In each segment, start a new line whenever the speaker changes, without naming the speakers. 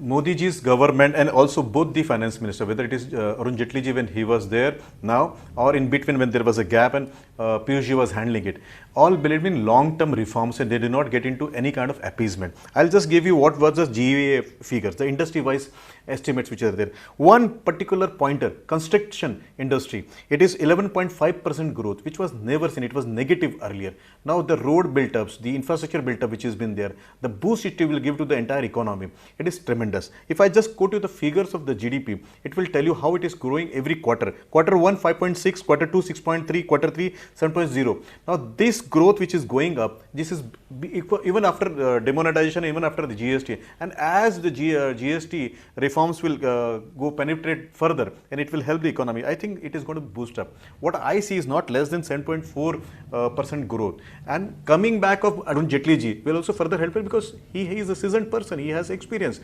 Modi ji's government and also both the finance minister, whether it is Arun Jaitley ji when he was there now or in between when there was a gap and Piyush ji was handling it, all believed in long-term reforms and they did not get into any kind of appeasement. I'll just give you what was the GEA figures, the industry-wise estimates which are there. One particular pointer, construction industry, it is 11.5% growth, which was never seen. It was negative earlier. Now the road built-ups, the infrastructure built-up which has been there, the boost it will give to the entire economy, it is tremendous. If I just quote you the figures of the GDP, it will tell you how it is growing every quarter. Quarter 1, 5.6, quarter 2, 6.3, quarter 3, 7.0. Now this growth which is going up, this is even after demonetization, even after the GST, and as the GST reforms will go penetrate further and it will help the economy, I think it is going to boost up. What I see is not less than 7.4% growth, and coming back of Arun Jaitley ji will also further help it because he is a seasoned person, he has experience,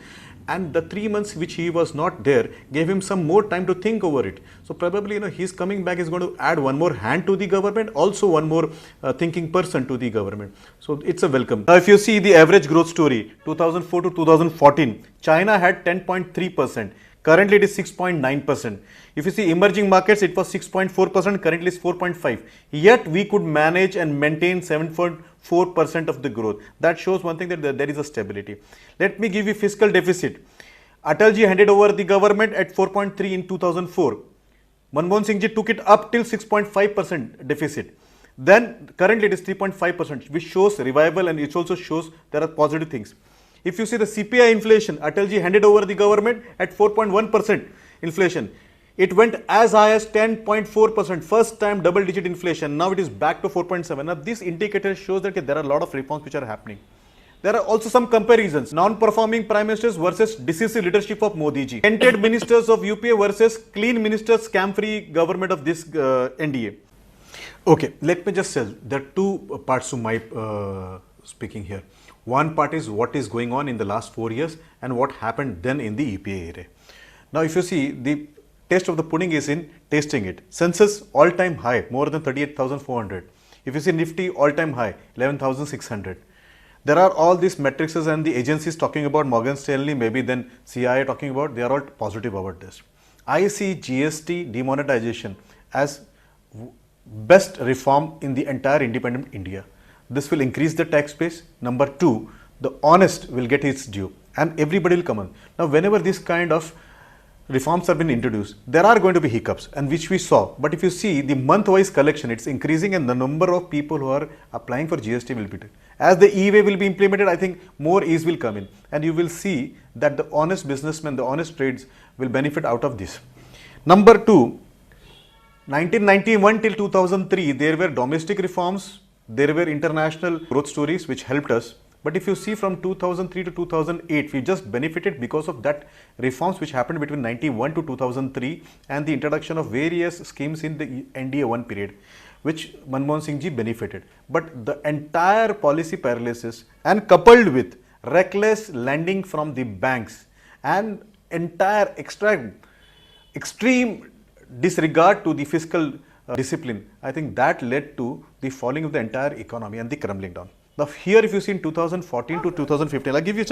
and the 3 months which he was not there gave him some more time to think over it. So probably his coming back is going to add one more hand to the government, also one more thinking person to the government. So it's a welcome. Now if you see the average growth story, 2004 to 2014, China had 10.3%. Currently it is 6.9%. If you see emerging markets, it was 6.4%, currently it's 4.5%. Yet we could manage and maintain 7.4% of the growth. That shows one thing, that there is a stability. Let me give you fiscal deficit. Atalji handed over the government at 4.3 in 2004. Manmohan Singh ji took it up till 6.5% deficit. Then currently it is 3.5%, which shows revival, and it also shows there are positive things. If you see the CPI inflation, Atalji handed over the government at 4.1% inflation. It went as high as 10.4%, first time double digit inflation. Now it is back to 4.7. Now this indicator shows that there are a lot of reforms which are happening. There are also some comparisons. Non-performing prime ministers versus decisive leadership of Modi ji. Tainted ministers of UPA versus clean ministers, scam-free government of this NDA. Okay, let me just tell, there are two parts to my speaking here. One part is what is going on in the last 4 years and what happened then in the EPA era. Now if you see, the taste of the pudding is in tasting it. Census all-time high, more than 38,400. If you see Nifty all-time high, 11,600. There are all these metrics and the agencies talking about, Morgan Stanley, maybe then CIA talking about, they are all positive about this. I see GST demonetization as best reform in the entire independent India. This will increase the tax base. Number two, the honest will get its due and everybody will come on. Now whenever this kind of reforms have been introduced, there are going to be hiccups, and which we saw. But if you see the month-wise collection, it's increasing, and the number of people who are applying for GST will be there. As the e-way will be implemented, I think more ease will come in, and you will see that the honest businessmen, the honest trades will benefit out of this. Number two, 1991 till 2003, there were domestic reforms, there were international growth stories which helped us. But if you see from 2003 to 2008, we just benefited because of that reforms which happened between 91 to 2003 and the introduction of various schemes in the NDA 1 period, which Manmohan Singh ji benefited. But the entire policy paralysis and coupled with reckless lending from the banks and entire extreme disregard to the fiscal discipline, I think that led to the falling of the entire economy and the crumbling down. Now here if you see in 2014 to 2015, I'll give you just